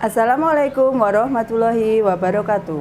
Assalamualaikum warahmatullahi wabarakatuh.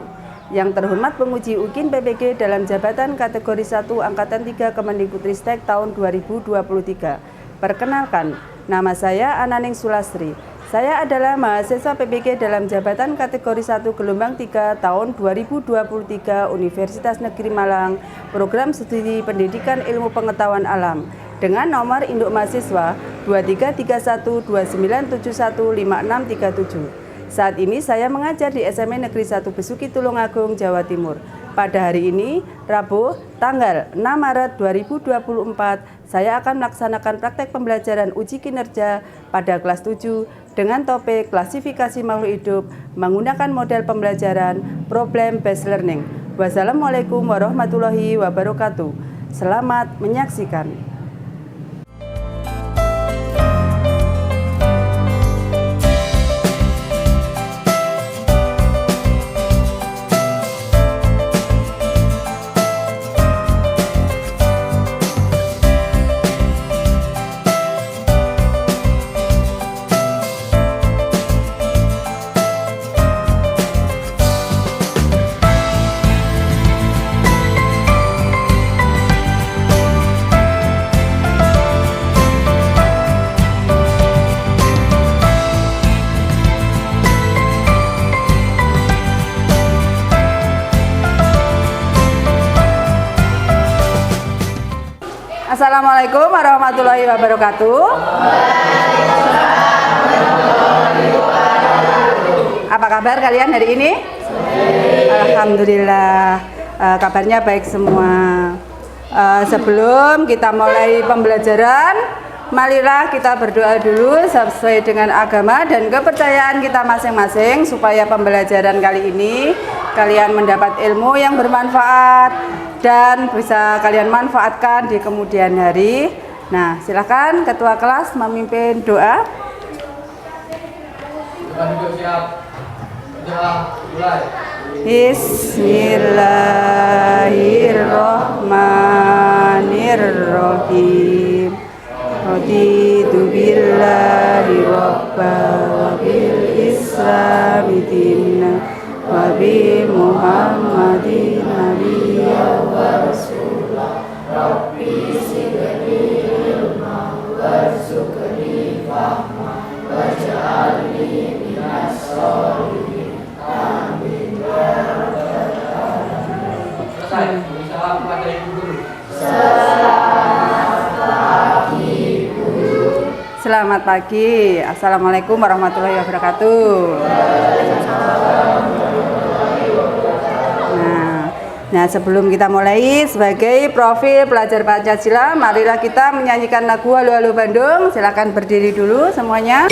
Yang terhormat penguji UKIN PPG dalam jabatan kategori 1 Angkatan 3 Kemendikbudristek tahun 2023. Perkenalkan, nama saya Ananing Sulastri. Saya adalah mahasiswa PPG dalam jabatan kategori 1 gelombang 3 tahun 2023 Universitas Negeri Malang, Program Studi Pendidikan Ilmu Pengetahuan Alam, dengan nomor induk mahasiswa 233129715637. Saat ini saya mengajar di SMA Negeri 1 Besuki Tulungagung, Jawa Timur. Pada hari ini, Rabu, tanggal 6 Maret 2024, saya akan melaksanakan praktek pembelajaran uji kinerja pada kelas 7 dengan topik klasifikasi makhluk hidup menggunakan model pembelajaran problem based learning. Wassalamualaikum warahmatullahi wabarakatuh. Selamat menyaksikan. Assalamualaikum warahmatullahi wabarakatuh. Apa kabar kalian hari ini? Alhamdulillah, kabarnya baik semua. Sebelum kita mulai pembelajaran, marilah kita berdoa dulu sesuai dengan agama dan kepercayaan kita masing-masing supaya pembelajaran kali ini kalian mendapat ilmu yang bermanfaat dan bisa kalian manfaatkan di kemudian hari. Nah, silakan ketua kelas memimpin doa. Bismillahirrahmanirrahim. Raditu billahi rabba wa bil islami dinna wa bi Muhammadin nabiyya wa rasulah. Rabbi zidni ilma warzuqni fahma waj'alni minas sholihin. Amin ya rabbal alamin. Selesai. Salam kepada Ibu Guru. Selamat pagi. Assalamualaikum warahmatullahi wabarakatuh. Nah, sebelum kita mulai, sebagai profil pelajar Pancasila, marilah kita menyanyikan lagu Halo Halo Bandung. Silakan berdiri dulu semuanya.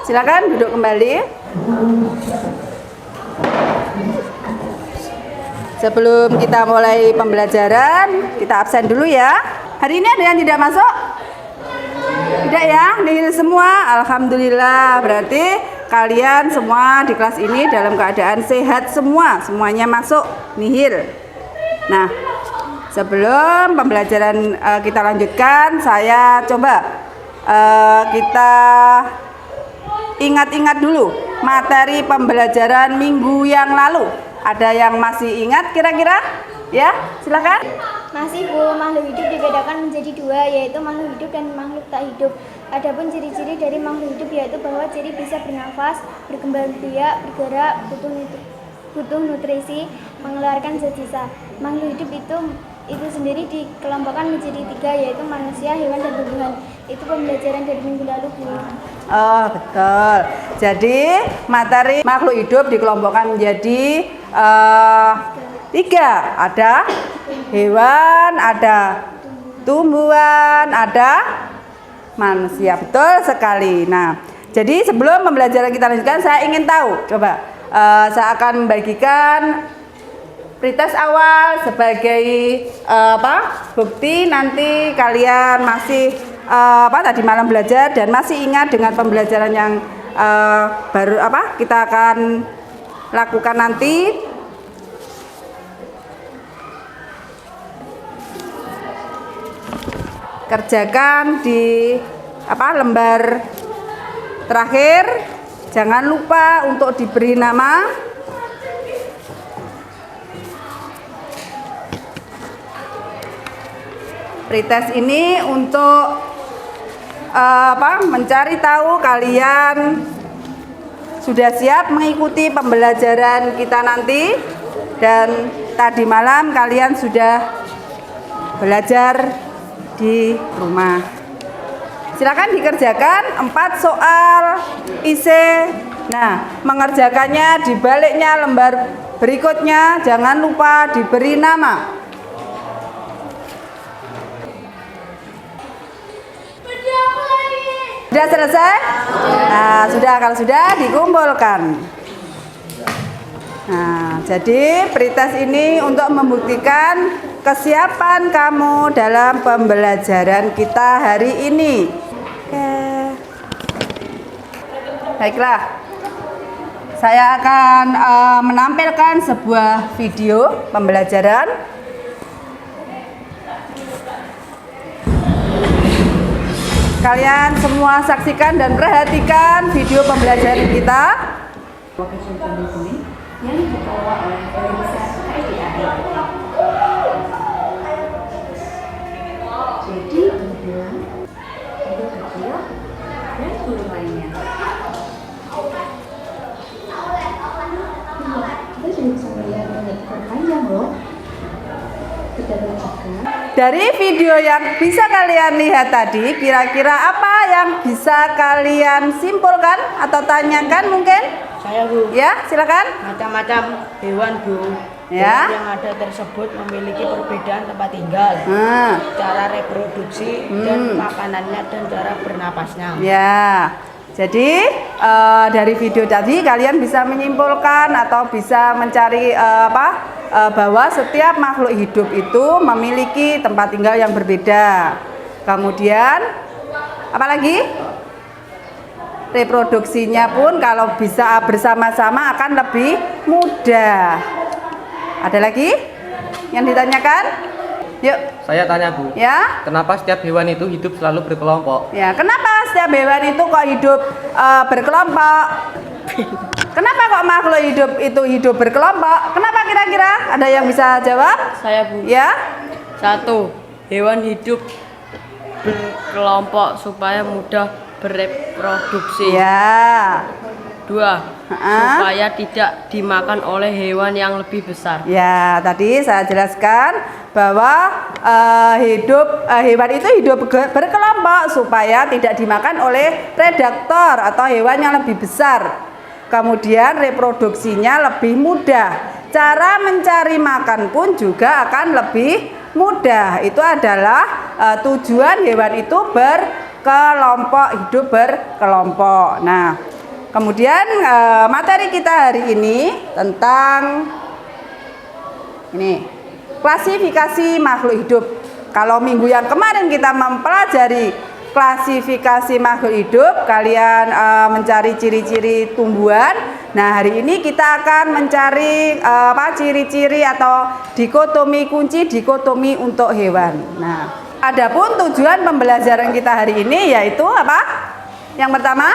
Silakan duduk kembali. Sebelum kita mulai pembelajaran, kita absen dulu ya. Hari ini ada yang tidak masuk? Tidak ya? Nihil semua. Alhamdulillah. Berarti kalian semua di kelas ini dalam keadaan sehat semua. Semuanya masuk nihil. Nah, sebelum pembelajaran kita lanjutkan, saya coba kita ingat-ingat dulu materi pembelajaran minggu yang lalu. Ada yang masih ingat kira-kira? Ya, silakan. Masih Bu, makhluk hidup dibedakan menjadi dua, yaitu makhluk hidup dan makhluk tak hidup. Adapun ciri-ciri dari makhluk hidup yaitu bahwa ciri bisa bernafas, berkembang biak, bergerak, butuh nutrisi, mengeluarkan zat sisa. Makhluk hidup itu sendiri dikelompokkan menjadi tiga, yaitu manusia, hewan, dan tumbuhan. Itu pembelajaran dari minggu lalu, Bu. Oh, betul. Jadi materi makhluk hidup dikelompokkan menjadi tiga. Ada hewan, ada tumbuhan, ada manusia. Betul sekali. Nah, jadi sebelum pembelajaran kita lanjutkan, saya ingin tahu, coba saya akan membagikan pretest awal sebagai bukti nanti kalian masih tadi malam belajar dan masih ingat dengan pembelajaran yang baru kita akan lakukan nanti. Kerjakan di lembar terakhir. Jangan lupa untuk diberi nama. Pretest ini untuk mencari tahu kalian sudah siap mengikuti pembelajaran kita nanti, dan tadi malam kalian sudah belajar di rumah. Silakan dikerjakan 4 soal isi. Nah, mengerjakannya di baliknya lembar berikutnya jangan lupa diberi nama. Sudah selesai? Nah, kalau sudah dikumpulkan. Nah, jadi pretest ini untuk membuktikan kesiapan kamu dalam pembelajaran kita hari ini. Oke. Baiklah. Saya akan menampilkan sebuah video pembelajaran. Kalian semua saksikan dan perhatikan video pembelajaran kita yang dikelola oleh Indonesia KDAI. Jadi kemudian guru kecil dan guru lainnya. Kita sudah bisa melihat banyak panjang loh. Dari video yang bisa kalian lihat tadi, kira-kira apa yang bisa kalian simpulkan atau tanyakan mungkin? Saya, Bu. Ya, silakan. Macam-macam hewan, Bu. Ya. Hewan yang ada tersebut memiliki perbedaan tempat tinggal, cara reproduksi, dan makanannya dan cara bernapasnya. Ya. Jadi dari video tadi kalian bisa menyimpulkan atau bisa mencari bahwa setiap makhluk hidup itu memiliki tempat tinggal yang berbeda. Kemudian apalagi? Reproduksinya pun kalau bisa bersama-sama akan lebih mudah. Ada lagi yang ditanyakan? Yuk. Saya tanya, Bu. Ya. Kenapa setiap hewan itu hidup selalu berkelompok? Ya, kenapa setiap hewan itu kok hidup berkelompok? Kenapa kok makhluk hidup itu hidup berkelompok? Kenapa kira-kira? Ada yang bisa jawab? Saya, Bu. Ya. 1. Hewan hidup berkelompok supaya mudah bereproduksi. Ya. 2. Supaya tidak dimakan oleh hewan yang lebih besar. Ya, tadi saya jelaskan bahwa hewan itu hidup berkelompok supaya tidak dimakan oleh predator atau hewan yang lebih besar. Kemudian reproduksinya lebih mudah. Cara mencari makan pun juga akan lebih mudah. Itu adalah tujuan hewan itu berkelompok, hidup berkelompok. Nah, kemudian materi kita hari ini tentang ini, klasifikasi makhluk hidup. Kalau minggu yang kemarin kita mempelajari klasifikasi makhluk hidup, kalian mencari ciri-ciri tumbuhan. Nah, hari ini kita akan mencari ciri-ciri atau dikotomi, kunci dikotomi untuk hewan. Nah, adapun tujuan pembelajaran kita hari ini yaitu apa? Yang pertama,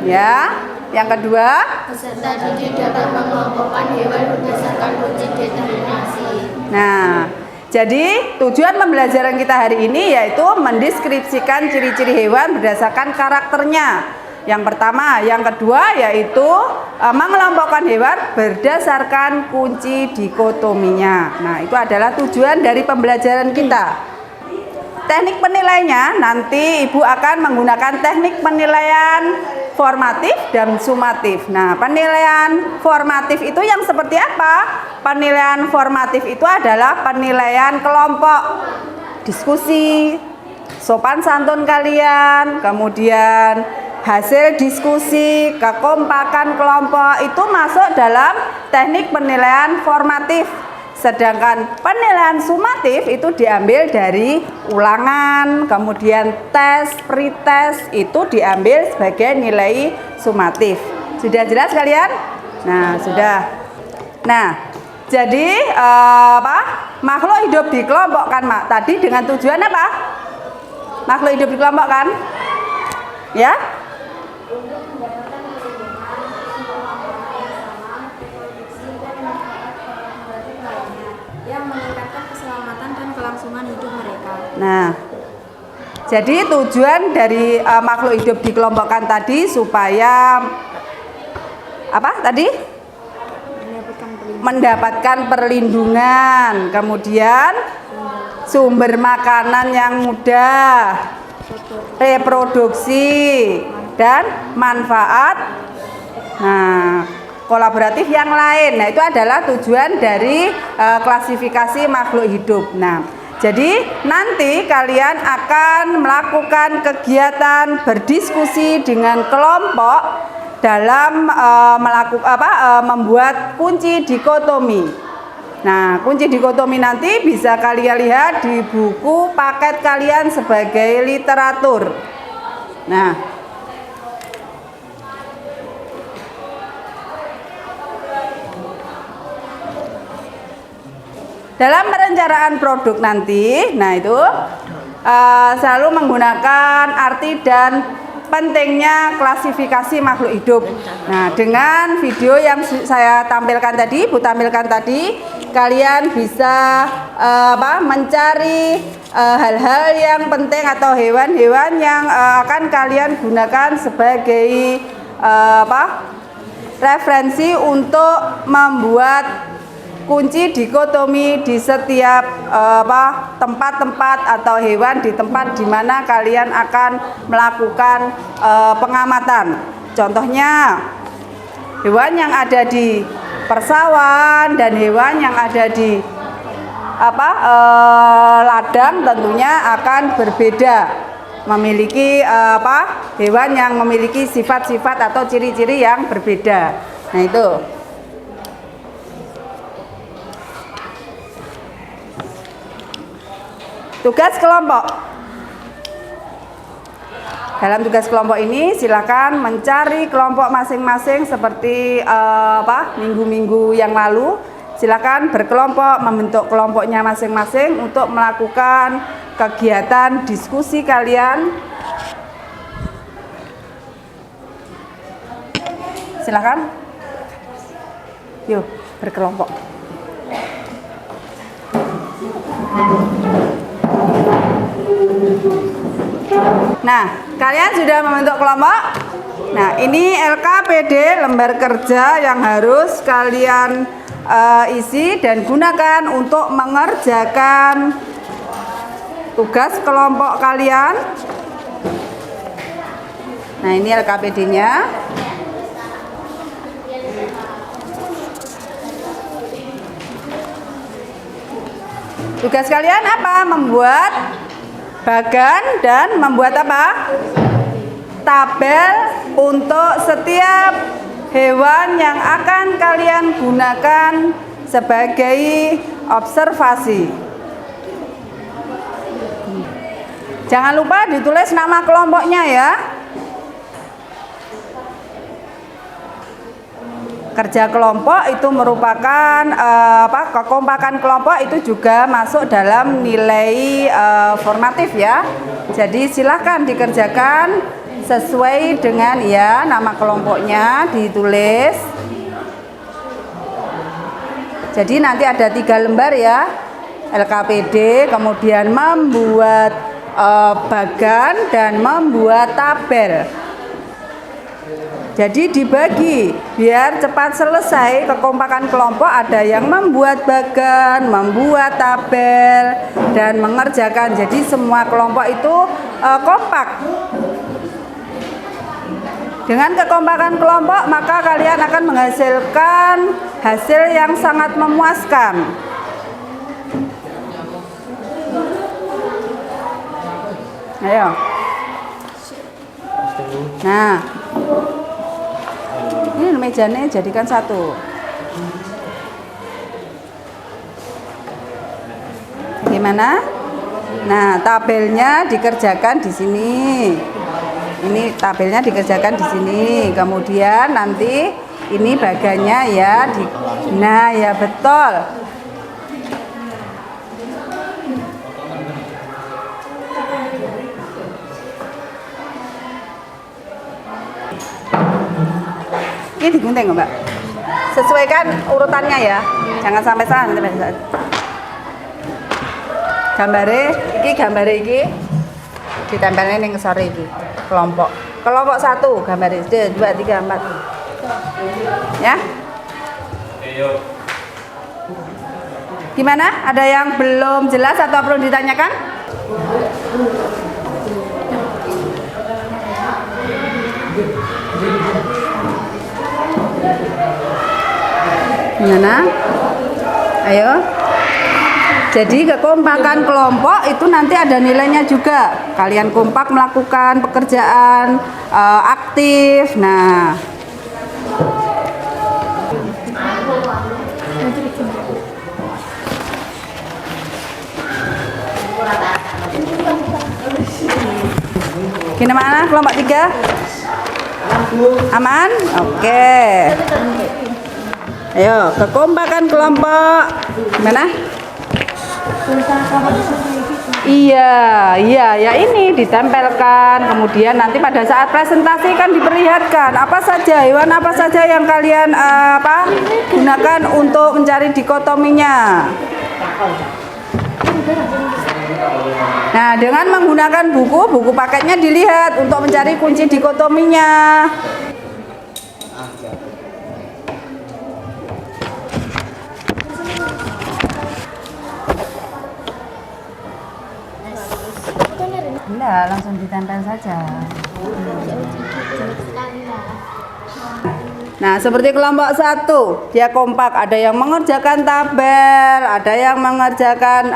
ya, Yang kedua, peserta didik dapat mengelompokkan hewan berdasarkan kunci determinasi. nah, jadi tujuan pembelajaran kita hari ini yaitu mendeskripsikan ciri-ciri hewan berdasarkan karakternya. Yang pertama, yang kedua yaitu mengelompokkan hewan berdasarkan kunci dikotominya. Nah, itu adalah tujuan dari pembelajaran kita. Teknik penilaiannya nanti Ibu akan menggunakan teknik penilaian formatif dan sumatif. Nah, penilaian formatif itu yang seperti apa? Penilaian formatif itu adalah penilaian kelompok, diskusi, sopan santun kalian, kemudian hasil diskusi, kekompakan kelompok itu masuk dalam teknik penilaian formatif. Sedangkan penilaian sumatif itu diambil dari ulangan, kemudian tes, pretest itu diambil sebagai nilai sumatif. Sudah jelas kalian? Nah, sudah. Nah, jadi makhluk hidup dikelompokkan tadi dengan tujuan apa? Makhluk hidup dikelompokkan? Ya? Yang meningkatkan keselamatan dan kelangsungan hidup mereka. Nah, jadi tujuan dari makhluk hidup dikelompokkan tadi supaya apa tadi? Mendapatkan perlindungan, kemudian sumber makanan yang mudah, reproduksi, dan manfaat. Nah, kolaboratif yang lain. Nah, itu adalah tujuan dari klasifikasi makhluk hidup. Nah, jadi nanti kalian akan melakukan kegiatan berdiskusi dengan kelompok dalam membuat kunci dikotomi. Nah, kunci dikotomi nanti bisa kalian lihat di buku paket kalian sebagai literatur. Nah, dalam perencanaan produk nanti, nah itu selalu menggunakan arti dan pentingnya klasifikasi makhluk hidup. Nah, dengan video yang saya tampilkan tadi, Bu tampilkan tadi, kalian bisa mencari hal-hal yang penting atau hewan-hewan yang akan kalian gunakan sebagai referensi untuk membuat kunci dikotomi di setiap tempat-tempat atau hewan di tempat di mana kalian akan melakukan pengamatan. Contohnya hewan yang ada di persawahan dan hewan yang ada di ladang tentunya akan berbeda, memiliki hewan yang memiliki sifat-sifat atau ciri-ciri yang berbeda. Nah, itu. Tugas kelompok. Dalam tugas kelompok ini silakan mencari kelompok masing-masing seperti minggu-minggu yang lalu. Silakan berkelompok, membentuk kelompoknya masing-masing untuk melakukan kegiatan diskusi kalian. Silakan. Yuk, berkelompok. Nah, kalian sudah membentuk kelompok. Nah, ini LKPD, lembar kerja yang harus kalian isi dan gunakan untuk mengerjakan tugas kelompok kalian. Nah, ini LKPD-nya. Tugas kalian apa? Membuat bagan dan membuat apa? Tabel untuk setiap hewan yang akan kalian gunakan sebagai observasi. Jangan lupa ditulis nama kelompoknya ya. Kerja kelompok itu merupakan kekompakan kelompok itu juga masuk dalam nilai formatif ya. Jadi silahkan dikerjakan sesuai dengan ya nama kelompoknya ditulis. Jadi nanti ada 3 lembar ya, LKPD, kemudian membuat bagan dan membuat tabel. Jadi dibagi biar cepat selesai kekompakan kelompok, ada yang membuat bagan, membuat tabel, dan mengerjakan. Jadi semua kelompok itu kompak. Dengan kekompakan kelompok maka kalian akan menghasilkan hasil yang sangat memuaskan. Ayo. Nah, ini mejanya jadikan 1. Gimana? Nah, tabelnya dikerjakan di sini. Ini tabelnya dikerjakan di sini. Kemudian nanti ini bagannya ya nah ya betul. Ini digunting Mbak. Sesuaikan urutannya ya. Jangan sampai salah nanti. Gambare iki ditempelnya ning ngisor iki. Kelompok 1 gambare 1 2 3 4. Ya. Gimana? Ada yang belum jelas atau perlu ditanyakan? Gimana? Ayo. Jadi kekompakan kelompok itu nanti ada nilainya juga. Kalian kompak melakukan pekerjaan aktif. Nah, gimana kelompok 3? Aman? Oke. Ayo, kekompakan kelompok. Gimana? Iya, ya ini ditempelkan. Kemudian nanti pada saat presentasi kan diperlihatkan apa saja hewan apa saja yang kalian gunakan untuk mencari dikotominya. Nah, dengan menggunakan buku paketnya dilihat untuk mencari kunci dikotominya. Enggak, langsung ditempel saja. Nah, seperti kelompok 1, dia kompak, ada yang mengerjakan tabel, ada yang mengerjakan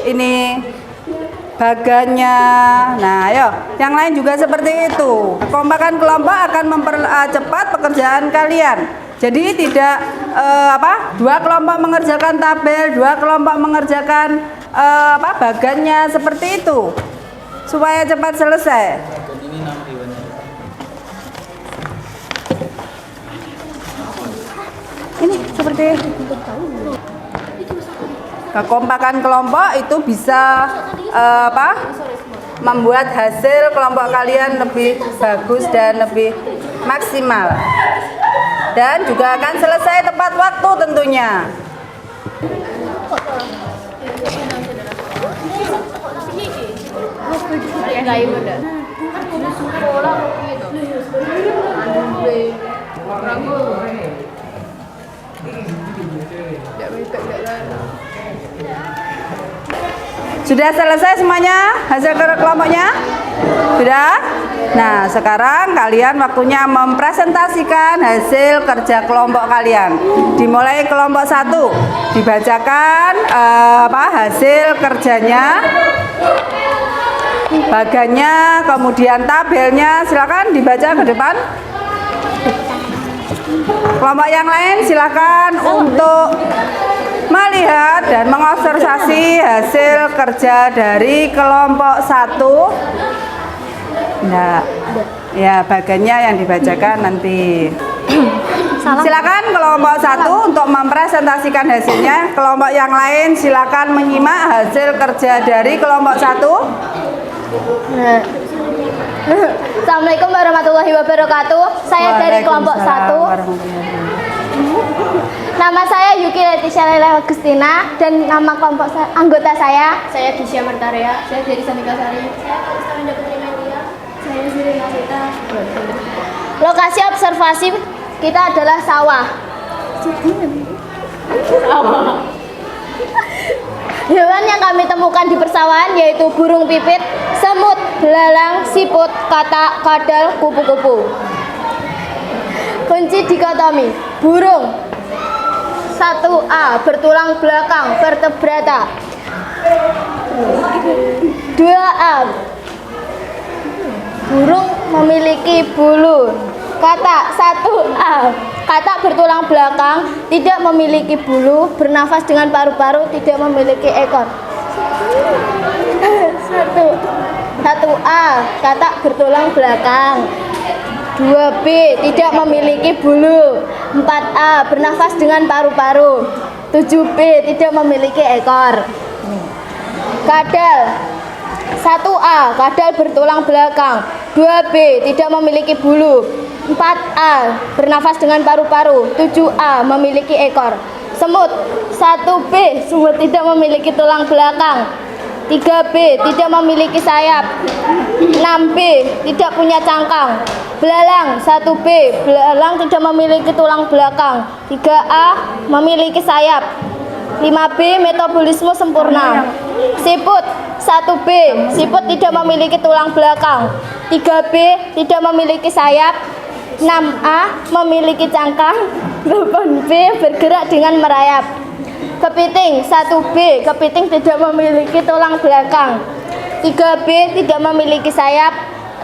ini bagannya. Nah, ayo, yang lain juga seperti itu. Kekompakan kelompok akan mempercepat pekerjaan kalian. Jadi tidak 2 kelompok mengerjakan tabel, 2 kelompok mengerjakan bagannya, seperti itu supaya cepat selesai. Ini seperti kekompakan kelompok itu bisa membuat hasil kelompok kalian lebih bagus dan lebih maksimal, dan juga akan selesai tepat waktu tentunya. Sudah selesai semuanya hasil kelompoknya? Sudah? Nah, sekarang kalian waktunya mempresentasikan hasil kerja kelompok kalian. Dimulai kelompok 1, dibacakan hasil kerjanya, bagannya, kemudian tabelnya. Silakan dibaca ke depan. Kelompok yang lain silakan untuk melihat dan mengobservasi hasil kerja dari kelompok 1. Nah, ya bagannya yang dibacakan nanti. Silakan kelompok 1 untuk mempresentasikan hasilnya. Kelompok yang lain silakan menyimak hasil kerja dari kelompok 1. Assalamualaikum warahmatullahi wabarakatuh. Saya dari kelompok 1. Nama saya Yuki Leticia Lela Agustina dan nama kelompok anggota saya Gisya Martaria. Saya dari Sanika Sari. Saya Istaminda Putri Melia. Saya Zirina Sita. Lokasi observasi kita adalah sawah. Hewan yang kami temukan di persawahan yaitu burung pipit, semut, belalang, siput, katak, kadal, kupu-kupu. Kunci dikotomi. Burung 1A bertulang belakang vertebrata. 2A burung memiliki bulu. Katak 1A katak bertulang belakang, tidak memiliki bulu, bernafas dengan paru-paru, tidak memiliki ekor. 1A katak bertulang belakang. 2B tidak memiliki bulu. 4A bernafas dengan paru-paru. 7B tidak memiliki ekor. Kadal 1A kadal bertulang belakang. 2B tidak memiliki bulu. 4A bernafas dengan paru-paru. 7A memiliki ekor. Semut 1B semut tidak memiliki tulang belakang. 3B tidak memiliki sayap. 6B tidak punya cangkang. Belalang 1B belalang tidak memiliki tulang belakang. 3A memiliki sayap. 5B metabolisme sempurna. Siput 1B siput tidak memiliki tulang belakang. 3B tidak memiliki sayap. 6A memiliki cangkang. 8B bergerak dengan merayap. Kepiting 1B kepiting tidak memiliki tulang belakang. 3B tidak memiliki sayap.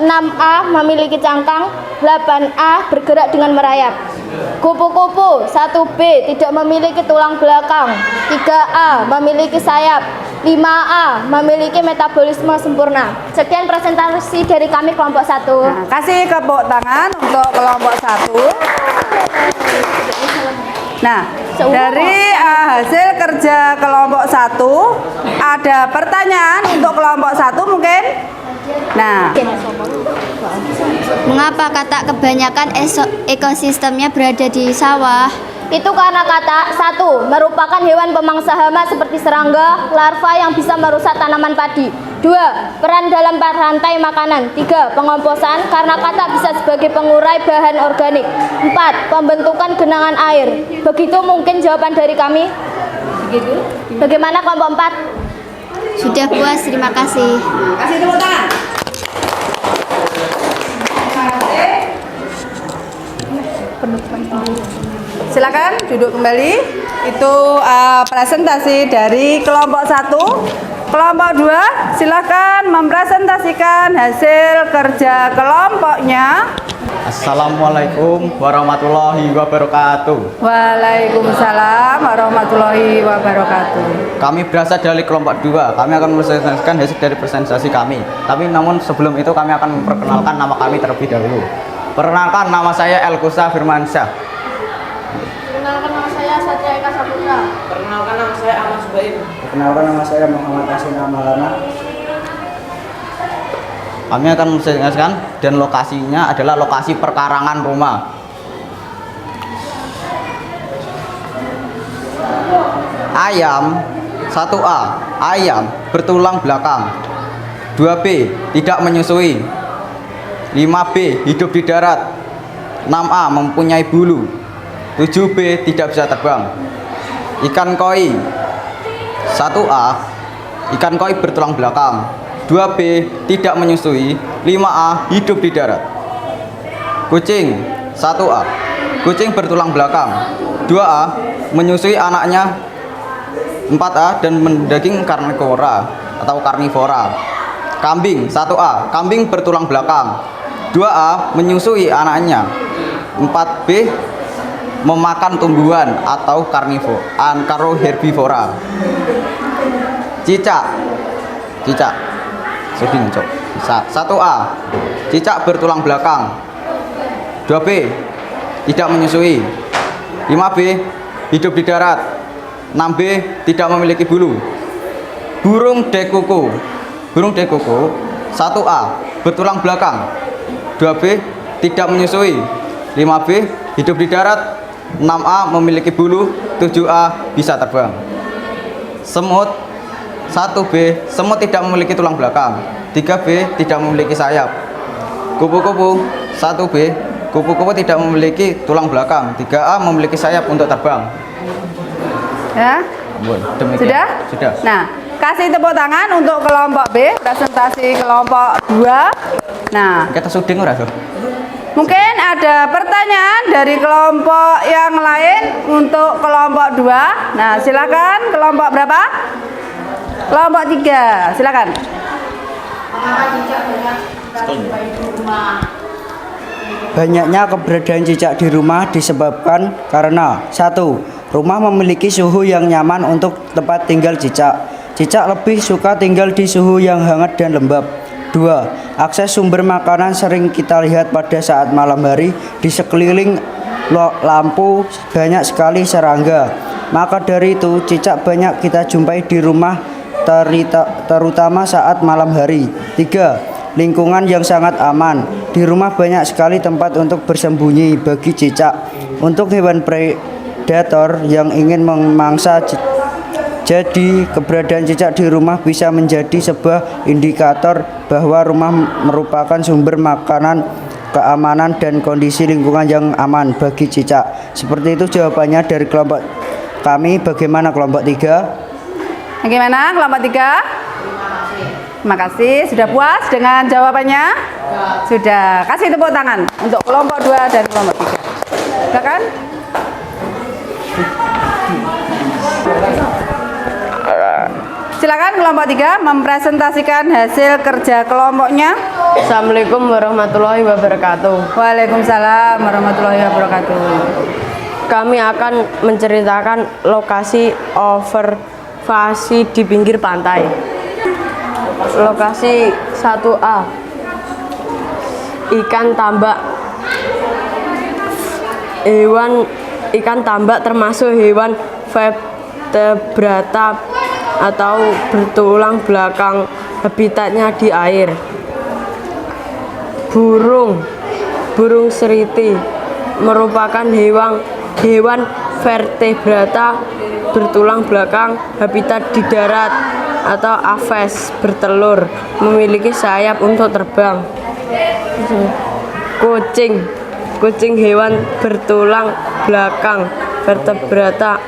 6A memiliki cangkang. 8A bergerak dengan merayap. Kupu-kupu 1B tidak memiliki tulang belakang. 3A memiliki sayap. 5A memiliki metabolisme sempurna. Sekian presentasi dari kami kelompok 1. Nah, kasih tepuk tangan untuk kelompok 1. Nah, dari hasil kerja kelompok 1 ada pertanyaan untuk kelompok 1 mungkin? Nah, mengapa katak kebanyakan ekosistemnya berada di sawah? Itu karena katak 1 merupakan hewan pemangsa hama seperti serangga, larva yang bisa merusak tanaman padi. 2. Peran dalam rantai makanan. 3. Pengomposan karena katak bisa sebagai pengurai bahan organik. 4. Pembentukan genangan air. Begitu mungkin jawaban dari kami. Bagaimana kelompok 4? Sudah puas, terima kasih. kasih tepuk tangan. Silakan duduk kembali. Itu presentasi dari kelompok 1. Kelompok 2 silakan mempresentasikan hasil kerja kelompoknya. Assalamualaikum warahmatullahi wabarakatuh. Waalaikumsalam warahmatullahi wabarakatuh. Kami berasal dari kelompok 2. Kami akan mempresentasikan hasil dari presentasi kami. Tapi namun sebelum itu kami akan memperkenalkan nama kami terlebih dahulu. Perkenalkan, nama saya Elkusa Firmansyah. Perkenalkan, nama saya Satria Eka Saputra. Perkenalkan, nama saya Ahmad Subair. Perkenalkan, nama saya Muhammad Asina Maulana. Kami akan mempresentasikan dan lokasinya adalah lokasi perkarangan rumah. Ayam 1A ayam bertulang belakang. 2B tidak menyusui. 5B hidup di darat. 6A mempunyai bulu. 7B tidak bisa terbang. Ikan koi 1A ikan koi bertulang belakang. 2B tidak menyusui. 5A hidup di darat. Kucing 1A kucing bertulang belakang. 2A menyusui anaknya. 4A dan mendaging karnivora atau karnivora. Kambing 1A kambing bertulang belakang. 2A menyusui anaknya. 4B memakan tumbuhan atau herbivora. Cicak seding cok. 1A cicak bertulang belakang. 2B tidak menyusui. 5B hidup di darat. 6B tidak memiliki bulu. Burung dekuku 1A bertulang belakang. 2B, tidak menyusui. 5B, hidup di darat. 6A, memiliki bulu. 7A, bisa terbang. Semut. 1B, semut tidak memiliki tulang belakang. 3B, tidak memiliki sayap. Kupu-kupu. 1B, kupu-kupu tidak memiliki tulang belakang. 3A, memiliki sayap untuk terbang. Ya? Demikian. Sudah? Nah, kasih tepuk tangan untuk kelompok B, presentasi kelompok 2. Nah, Kita syuting ora, Sob? mungkin ada pertanyaan dari kelompok yang lain untuk kelompok 2. Nah, silakan kelompok berapa? Kelompok 3, silakan. Banyaknya keberadaan cicak di rumah disebabkan karena 1. Rumah memiliki suhu yang nyaman untuk tempat tinggal cicak. Cicak lebih suka tinggal di suhu yang hangat dan lembab. 2. Akses sumber makanan sering kita lihat pada saat malam hari. Di sekeliling lampu banyak sekali serangga. Maka dari itu cicak banyak kita jumpai di rumah terutama saat malam hari. 3. Lingkungan yang sangat aman. Di rumah banyak sekali tempat untuk bersembunyi bagi cicak. Untuk hewan predator yang ingin memangsa, jadi keberadaan cicak di rumah bisa menjadi sebuah indikator bahwa rumah merupakan sumber makanan, keamanan, dan kondisi lingkungan yang aman bagi cicak. Seperti itu jawabannya dari kelompok kami. Bagaimana kelompok 3? Bagaimana kelompok 3? Terima kasih. Sudah puas dengan jawabannya? Sudah. Kasih tepuk tangan untuk kelompok 2 dan kelompok 3. Silakan. Silakan kelompok 3 mempresentasikan hasil kerja kelompoknya. Assalamualaikum warahmatullahi wabarakatuh. Waalaikumsalam warahmatullahi wabarakatuh. Kami akan menceritakan lokasi observasi di pinggir pantai. Lokasi 1A, ikan tambak. Ikan tambak termasuk hewan vertebrata atau bertulang belakang, habitatnya di air. Burung seriti merupakan hewan vertebrata bertulang belakang, habitat di darat atau aves, bertelur, memiliki sayap untuk terbang. Kucing hewan bertulang belakang, vertebrata,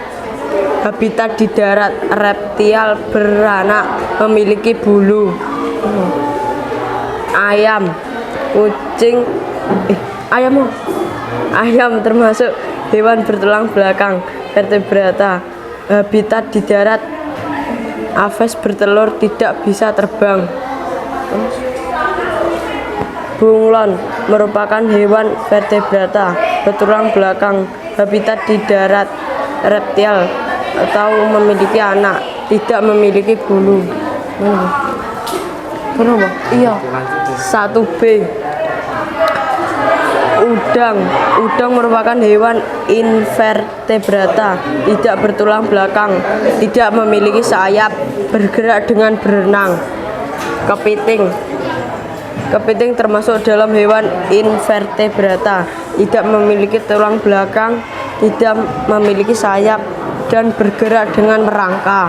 habitat di darat, reptil beranak, memiliki bulu. Ayam termasuk hewan bertulang belakang, vertebrata, habitat di darat, aves, bertelur, tidak bisa terbang. Bunglon merupakan hewan vertebrata bertulang belakang, habitat di darat, reptil atau memiliki anak, tidak memiliki bulu. Berapa? Iya. 1B. Udang merupakan hewan invertebrata, tidak bertulang belakang, tidak memiliki sayap, bergerak dengan berenang. Kepiting termasuk dalam hewan invertebrata, tidak memiliki tulang belakang, tidak memiliki sayap, dan bergerak dengan merangka.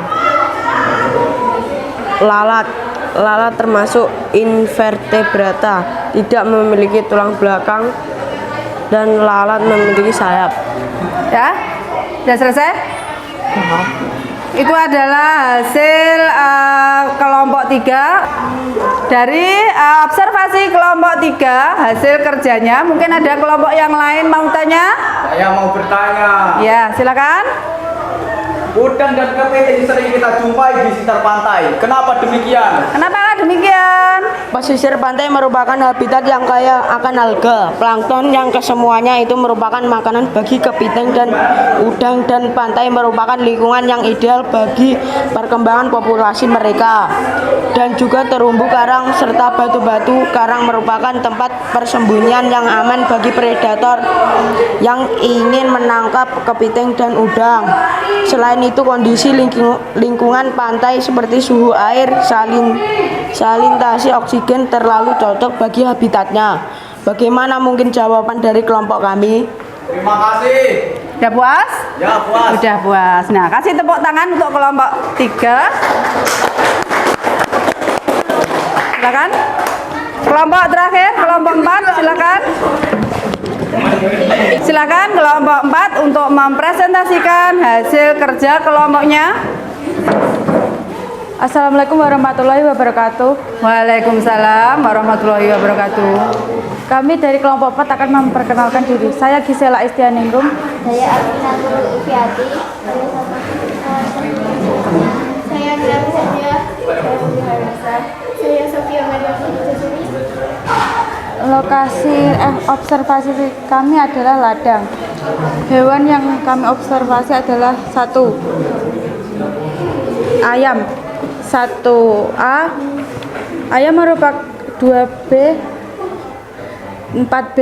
Lalat termasuk invertebrata, tidak memiliki tulang belakang, dan lalat memiliki sayap. Ya, sudah selesai? Itu adalah hasil kelompok 3. Dari observasi kelompok 3, hasil kerjanya. Mungkin ada kelompok yang lain mau tanya? Saya mau bertanya. Ya, silakan. Udang dan kepiting sering kita jumpai di sekitar pantai. Kenapa demikian? Kenapa demikian? Pesisir pantai merupakan habitat yang kaya akan alga, plankton yang kesemuanya itu merupakan makanan bagi kepiting dan udang, dan pantai merupakan lingkungan yang ideal bagi perkembangan populasi mereka. Dan juga terumbu karang serta batu-batu karang merupakan tempat persembunyian yang aman bagi predator yang ingin menangkap kepiting dan udang. Selain itu, kondisi lingkungan pantai seperti suhu air, Salintasi oksigen terlalu cocok bagi habitatnya. Bagaimana mungkin jawaban dari kelompok kami? Terima kasih. Udah puas? Ya, puas. Udah puas. Nah, kasih tepuk tangan untuk kelompok 3. Silakan. Kelompok terakhir, kelompok 4, silakan. Silakan kelompok 4 untuk mempresentasikan hasil kerja kelompoknya. Assalamualaikum warahmatullahi wabarakatuh. Waalaikumsalam warahmatullahi wabarakatuh. Kami dari kelompok 4 akan memperkenalkan diri. Saya Gisela Istianingrum. Saya Alvinatul Ufiati. Saya Gram Sadia. Saya Sofia Maria Fitri. Lokasi observasi kami adalah ladang. Hewan yang kami observasi adalah 1. Ayam. 1A. Ayam merupakan 2B, 4B,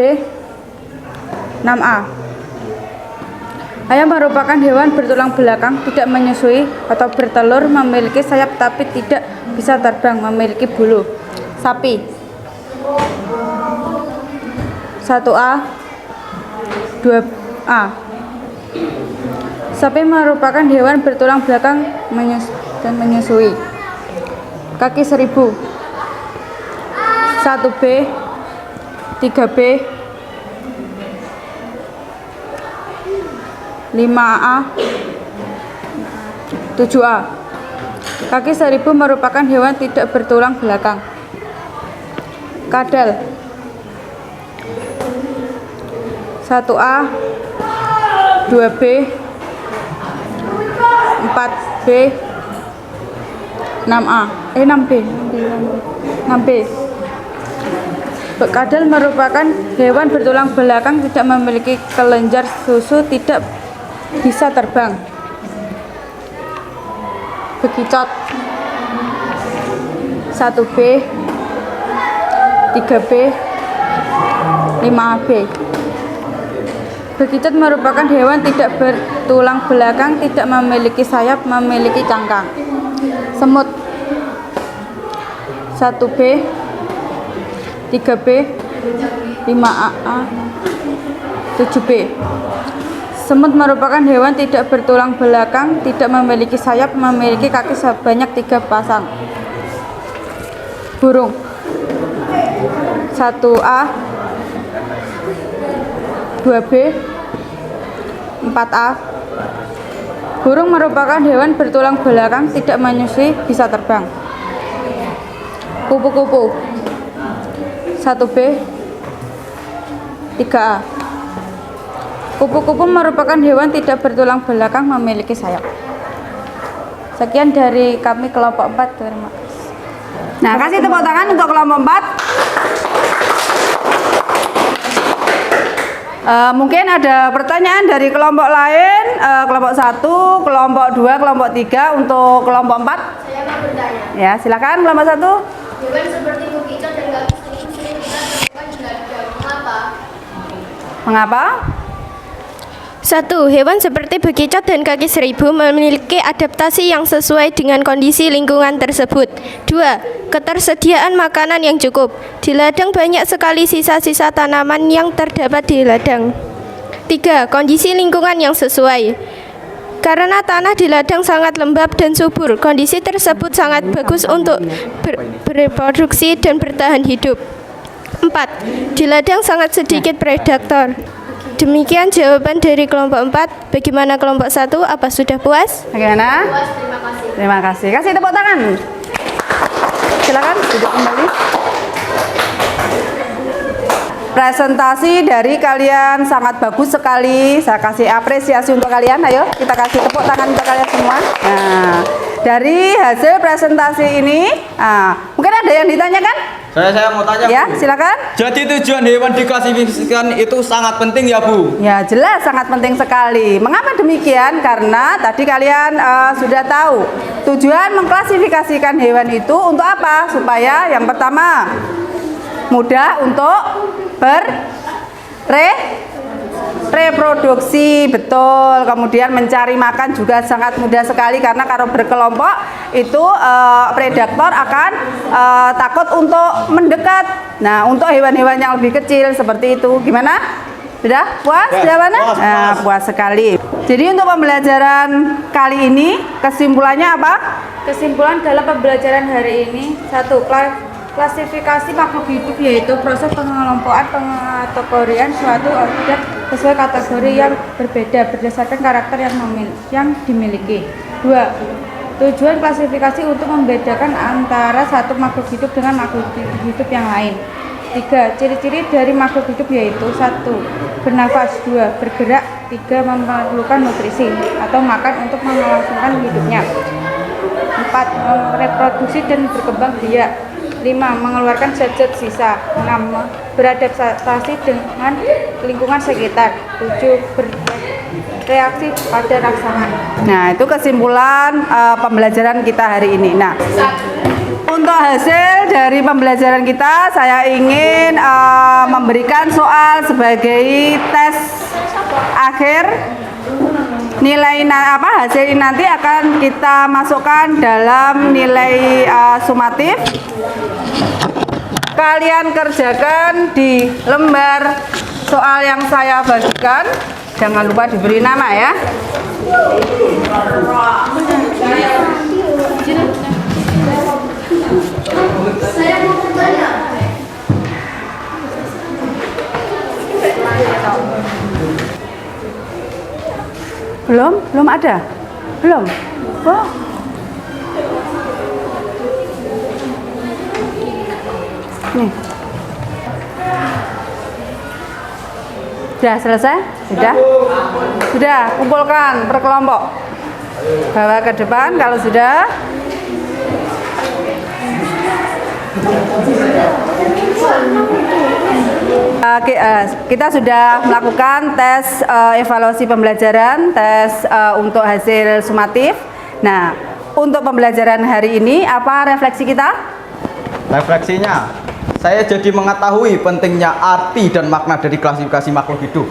6A. Ayam merupakan hewan bertulang belakang, tidak menyusui atau bertelur, memiliki sayap tapi tidak bisa terbang, memiliki bulu. Sapi. 1A, 2A. Sapi merupakan hewan bertulang belakang dan menyusui. Kaki 1000. 1B, 3B, 5A, 7A. Kaki 1000 merupakan hewan tidak bertulang belakang. Kadal. 1A, 2B, 4B, 6A, 6B. Kadal merupakan hewan bertulang belakang, tidak memiliki kelenjar susu, tidak bisa terbang. Bekicot. 1B, 3B, 5B. Bekicot merupakan hewan tidak bertulang belakang, tidak memiliki sayap, memiliki cangkang. Semut. 1B, 3B, 5A, 7B. Semut merupakan hewan tidak bertulang belakang, tidak memiliki sayap, memiliki kaki sebanyak 3 pasang. Burung. 1A, 2B, 4A. Burung merupakan hewan bertulang belakang, tidak menyusui, bisa terbang. Kupu-kupu. 1B, 3A. Kupu-kupu merupakan hewan tidak bertulang belakang, memiliki sayap. Sekian dari kami kelompok 4. Terima kasih. Nah, kasih tepuk tangan untuk kelompok 4. Mungkin ada pertanyaan dari kelompok lain, kelompok 1, kelompok 2, kelompok 3 untuk kelompok 4. Saya mau bertanya. Ya, silakan kelompok 1. Hewan seperti bekicot dan kaki 1000 sering kita temukan di ladang. Mengapa? Mengapa? 1. Hewan seperti bekicot dan kaki 1000 memiliki adaptasi yang sesuai dengan kondisi lingkungan tersebut. 2. Ketersediaan makanan yang cukup. Di ladang banyak sekali sisa-sisa tanaman yang terdapat di ladang. 3. Kondisi lingkungan yang sesuai. Karena tanah di ladang sangat lembab dan subur, kondisi tersebut sangat bagus untuk bereproduksi dan bertahan hidup. 4. Di ladang sangat sedikit predator. Demikian jawaban dari kelompok 4. Bagaimana kelompok 1? Apa sudah puas? Bagaimana? Puas, terima kasih. Terima kasih. Kasih tepuk tangan. Silakan duduk kembali. Presentasi dari kalian sangat bagus sekali. Saya kasih apresiasi untuk kalian. Ayo kita kasih tepuk tangan untuk kalian semua. Nah, dari hasil presentasi ini, mungkin ada yang ditanyakan? Saya mau tanya, Ya, Bu. silakan. Jadi tujuan hewan diklasifikasikan itu sangat penting ya, Bu? Ya, jelas sangat penting sekali. Mengapa demikian? Karena tadi kalian sudah tahu tujuan mengklasifikasikan hewan itu untuk apa? Supaya yang pertama mudah untuk reproduksi, betul. Kemudian mencari makan juga sangat mudah sekali karena kalau berkelompok itu predator akan takut untuk mendekat. Nah, untuk hewan-hewan yang lebih kecil seperti itu, gimana? Sudah puas jawabannya? Nah, puas sekali. Jadi untuk pembelajaran kali ini kesimpulannya apa? Kesimpulan dalam pembelajaran hari ini, 1. Klasifikasi makhluk hidup yaitu proses pengelompokan pengkategorian suatu objek sesuai kategori yang berbeda berdasarkan karakter yang dimiliki. 2. Tujuan klasifikasi untuk membedakan antara satu makhluk hidup dengan makhluk hidup yang lain. 3. Ciri-ciri dari makhluk hidup yaitu 1. Bernafas, 2. Bergerak, 3. Memerlukan nutrisi atau makan untuk melangsungkan hidupnya. 4. Reproduksi dan berkembang biak. 5. Mengeluarkan zat-zat sisa. 6. Beradaptasi dengan lingkungan sekitar. 7. Bereaksi pada rangsangan. Nah, itu kesimpulan pembelajaran kita hari ini. Nah, untuk hasil dari pembelajaran kita, saya ingin memberikan soal sebagai tes akhir. Nilai hasil ini nanti akan kita masukkan dalam nilai sumatif. Kalian kerjakan di lembar soal yang saya bagikan. Jangan lupa diberi nama ya. Belum ada? Belum? Oh. Nih. Sudah selesai? Sudah, kumpulkan per kelompok. Bawa ke depan kalau sudah. Kita sudah melakukan tes evaluasi pembelajaran, tes untuk hasil sumatif. Nah, untuk pembelajaran hari ini apa refleksi kita? Refleksinya, saya jadi mengetahui pentingnya arti dan makna dari klasifikasi makhluk hidup.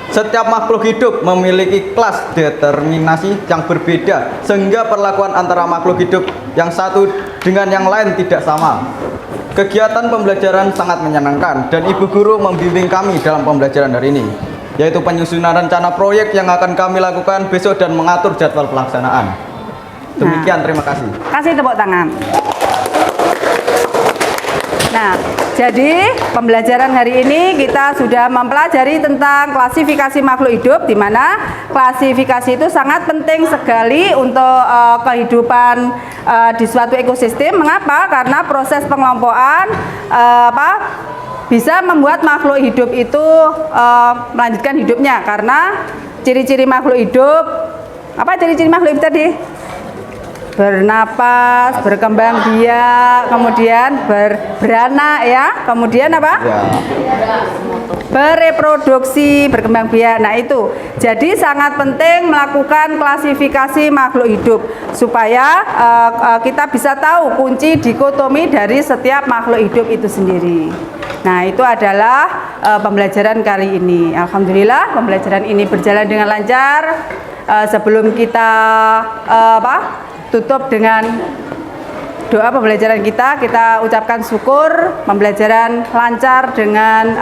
Setiap makhluk hidup memiliki kelas determinasi yang berbeda, sehingga perlakuan antara makhluk hidup yang satu dengan yang lain tidak sama. Kegiatan pembelajaran sangat menyenangkan dan ibu guru membimbing kami dalam pembelajaran hari ini, yaitu penyusunan rencana proyek yang akan kami lakukan besok dan mengatur jadwal pelaksanaan. Demikian, terima kasih. Kasih tepuk tangan. Nah, jadi pembelajaran hari ini kita sudah mempelajari tentang klasifikasi makhluk hidup, di mana klasifikasi itu sangat penting sekali untuk kehidupan di suatu ekosistem. Mengapa? Karena proses pengelompokan bisa membuat makhluk hidup itu melanjutkan hidupnya. Karena ciri-ciri makhluk hidup, apa ciri-ciri makhluk hidup tadi? Bernapas, berkembang biak, kemudian beranak ya, kemudian apa? Bereproduksi, berkembang biak. Nah itu, jadi sangat penting melakukan klasifikasi makhluk hidup supaya kita bisa tahu kunci dikotomi dari setiap makhluk hidup itu sendiri. Nah itu adalah pembelajaran kali ini. Alhamdulillah pembelajaran ini berjalan dengan lancar. Sebelum kita tutup dengan doa pembelajaran kita ucapkan syukur pembelajaran lancar dengan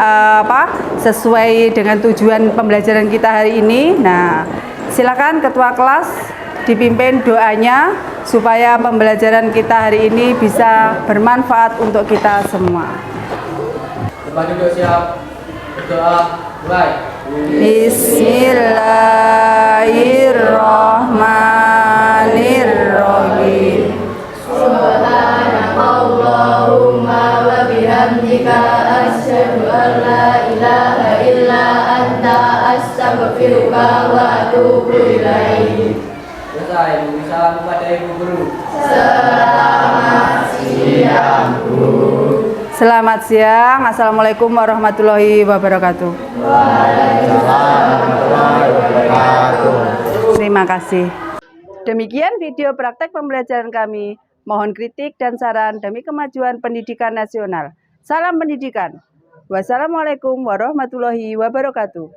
sesuai dengan tujuan pembelajaran kita hari ini. Nah, silakan ketua kelas dipimpin doanya supaya pembelajaran kita hari ini bisa bermanfaat untuk kita semua. Tempat duduk siap. Berdoa mulai. Bismillahirrahmanirrahim. Subhanakallahumma wa bihamdika asyhadu an la ilaha illa anta astaghfiruka wa atubu ilaik. Selesai, memberi salam kepada ibu guru. Selamat siang, Bu. Selamat siang. Assalamualaikum warahmatullahi wabarakatuh. Terima kasih. Demikian video praktek pembelajaran kami. Mohon kritik dan saran demi kemajuan pendidikan nasional. Salam pendidikan. Wassalamualaikum warahmatullahi wabarakatuh.